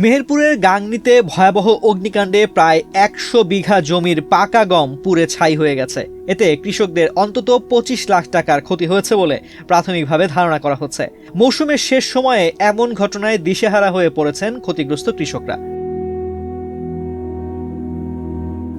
মেহেরপুরের গাংনীতে ভয়াবহ অগ্নিকাণ্ডে প্রায় ১০০ বিঘা জমির পাকা গম পুড়ে ছাই হয়ে গেছে। এতে কৃষকদের অন্তত ২৫ লাখ টাকার ক্ষতি হয়েছে বলে প্রাথমিকভাবে ধারণা করা হচ্ছে। মৌসুমের শেষ সময়ে এমন ঘটনায় দিশেহারা হয়ে পড়েছেন ক্ষতিগ্রস্ত কৃষকরা।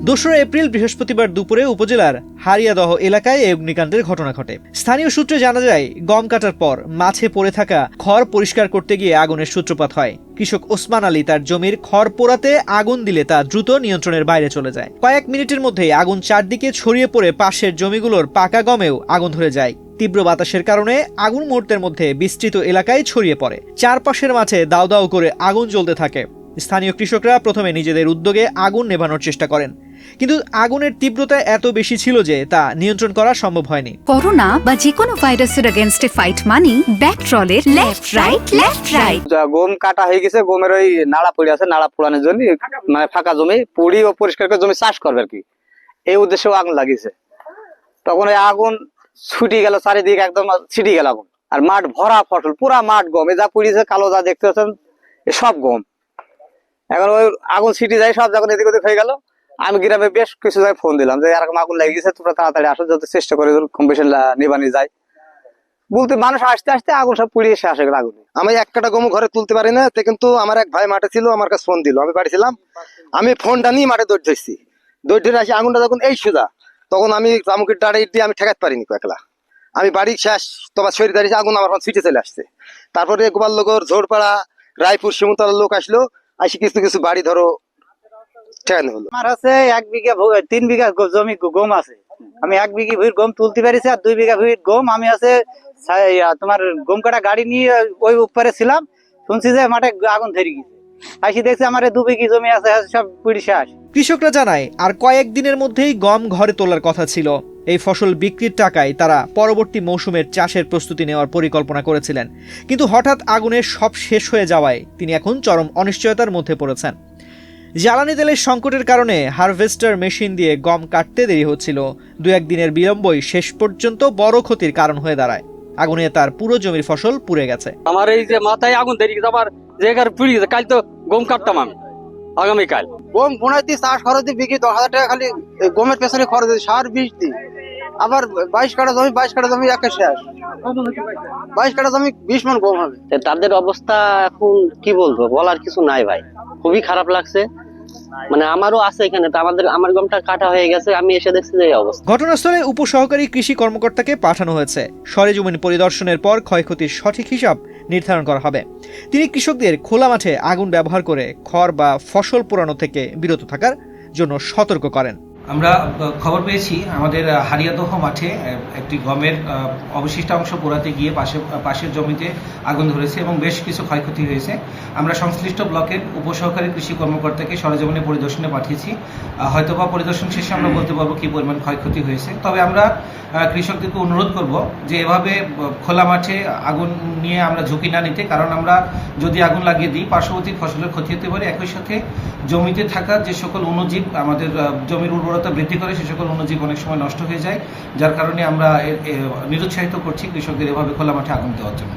২রা এপ্রিল বৃহস্পতিবার দুপুরে উপজেলার হারিয়াদহ এলাকায় এই অগ্নিকাণ্ডের ঘটনা ঘটে। স্থানীয় সূত্রে জানা যায়, গম কাটার পর মাঝে পড়ে থাকা খড় পরিষ্কার করতে গিয়ে আগুনের সূত্রপাত হয়। কৃষক ওসমান আলী তার জমির খড় পোড়াতে আগুন দিলে তা দ্রুত নিয়ন্ত্রণের বাইরে চলে যায়। কয়েক মিনিটের মধ্যেই আগুন চারদিকে ছড়িয়ে পড়ে পাশের জমিগুলোর পাকা গমেও আগুন ধরে যায়। তীব্র বাতাসের কারণে আগুন মুহূর্তের মধ্যে বিস্তৃত এলাকায় ছড়িয়ে পড়ে। চারপাশের মাঠে দাউ দাউ করে আগুন জ্বলতে থাকে। স্থানীয় কৃষকরা প্রথমে নিজেদের উদ্যোগে আগুন নেভানোর চেষ্টা করেন, কিন্তু আগুনের তীব্রতা এত বেশি ছিল যে তা নিয়ন্ত্রণ করা সম্ভব হয়নি। করোনা বা যে কোনো ভাইরাসের এগেইনস্টে ফাইট মানি ব্যাকট্রলের লেফট রাইট। গম কাটা হয়ে গেছে, গমের ওই নাড়া পড়ে আছে, নাড়া পোড়ানোর জন্য মানে ফাঁকা জমি পুড়ি ও পরিষ্কার করে জমি চাষ করবে আর কি, এই উদ্দেশ্যেও আগুন লাগিয়েছে। তখন ওই আগুন ছুটি গেল, চারিদিকে একদম ছিটি গেল আগুন। আর মাঠ ভরা ফসল, পুরা মাঠ গম, যা পুড়িয়েছে কালো যা দেখতে পাচ্ছেন সব গম। এখন ওই আগুন ছিটি যায়, সব যখন এদিক ওদিক হয়ে গেল, আমি গ্রামে বেশ কিছু জায়গায় ফোন দিলাম যে এরকম আগুন লেগে গেছে, তোমরা তাড়াতাড়ি আসো, যাতে চেষ্টা করে কম বেশি নিবানি যায়। বলতে মানুষ আসতে আসতে আগুন সব পুড়িয়ে শেষ হয়ে গেল আগুনে। আমি এক কাটা গম ঘরে তুলতে পারি না, কিন্তু আমার এক ভাই মাঠে ছিল, আমার কাছে ফোন দিল, আমি বাড়ি ছিলাম। আমি ফোনটা নিয়ে মাঠে দৌড় ধরছি, দৌড় ধরে আসি, আগুনটা যখন এই সোজা, তখন আমি চামুকের দাঁড়িয়ে দিয়ে আমি ঠেকাতে পারিনি একলা। আমি বাড়ি শেষ, তোমার শরীর দাঁড়িয়েছে, আগুন আমার ছিটে চলে আসছে। তারপরে গোপালনগর, ঝোড়পাড়া, রায়পুর, শিমুতলার লোক আসলো, আসি কিছু কিছু বাড়ি ধরো ঠেকানো হলো। আমার আছে 1 বিঘা 3 বিঘা জমি গম আছে। আমি 1 বিঘা ভুঁইর গম তুলতে পারিছি, আর 2 বিঘা ভুঁইর গম আমি আছে তোমার গম কাটা গাড়ি নিয়ে ওই উপরে ছিলাম, শুনছি যে মাঠে আগুন ধরে গেছে। আসি দেখছি আমার 2 বিঘা জমি আছে সব পুড়ি শেষ। কৃষকরা জানায়, আর কয়েকদিনের মধ্যেই গম ঘরে তোলার কথা ছিল। এই ফসল বিক্রির টাকায় তারা পরবর্তী মৌসুমের চাষের প্রস্তুতি নেওয়ার পরিকল্পনা করেছিলেন, কিন্তু হঠাৎ আগুনে সব শেষ হয়ে যাওয়ায় তিনি এখন চরম অনিশ্চয়তার মধ্যে পড়েছেন। জ্বালানি তেলের সংকটের কারণে হারভেস্টার মেশিন দিয়ে গম কাটতে দেরি হচ্ছিল। 2-1 দিনের বিলম্বই শেষ পর্যন্ত বড় ক্ষতির কারণ হয়ে দাঁড়ায়। আগুনে তার পুরো জমির ফসল পুড়ে গেছে। আমার এই যে মাথায় আগুন ধরে গেছে, আমার জায়গার পুড়ে গেছে। কাল তো গম কাটতাম আমি, আগামীকাল গম বোনাইতে চাষ খরচ দিয়ে বিক্রি 10,000 টাকা খালি গমের পেছনে খরচ, সার বীজ দিই। আবার 22 কাঠা জমি একে শেষ, 22 কাঠা জমি 20 মণ গম হবে। তাদের অবস্থা এখন কি বলবো, বলার কিছু নাই ভাই, খুবই খারাপ লাগছে। মানে আমারও আছে এখানে, তো আমার গমটা কাটা হয়ে গেছে, আমি এসে দেখছি যে এই অবস্থা। ঘটনাস্থলে উপসহকারী কৃষি কর্মকর্তাকে পাঠানো হয়েছে। সরেজমিন পরিদর্শনের পর ক্ষয়ক্ষতির সঠিক হিসাব নির্ধারণ করা হবে। তিনি কৃষকদের খোলা মাঠে আগুন ব্যবহার করে খড় বা ফসল পোড়ানো থেকে বিরত থাকার জন্য সতর্ক করেন। আমরা খবর পেয়েছি আমাদের হারিয়াদহ মাঠে একটি গমের অবশিষ্ট অংশ পোড়াতে গিয়ে পাশের জমিতে আগুন ধরেছে এবং বেশ কিছু ক্ষয়ক্ষতি হয়েছে। আমরা সংশ্লিষ্ট ব্লকের উপসহকারী কৃষি কর্মকর্তাকে সরেজমিনে পরিদর্শনে পাঠিয়েছি। হয়তোবা পরিদর্শন শেষে আমরা বলতে পারবো কি পরিমাণ ক্ষয়ক্ষতি হয়েছে। তবে আমরা কৃষকদেরকে অনুরোধ করব যে এভাবে খোলা মাঠে আগুন নিয়ে আমরা ঝুঁকি না নিতে, কারণ আমরা যদি আগুন লাগিয়ে দিই পার্শ্ববর্তী ফসলের ক্ষতি হতে পারে। একই সাথে জমিতে থাকা যে সকল অণুজীব আমাদের জমির উর্বরতা বৃদ্ধি করে, সে সকল অণুজীব অনেক সময় নষ্ট হয়ে যায়, যার কারণে আমরা নিরুৎসাহিত করছি কৃষকদের এভাবে খোলা মাঠে আগুন দেওয়ার জন্য।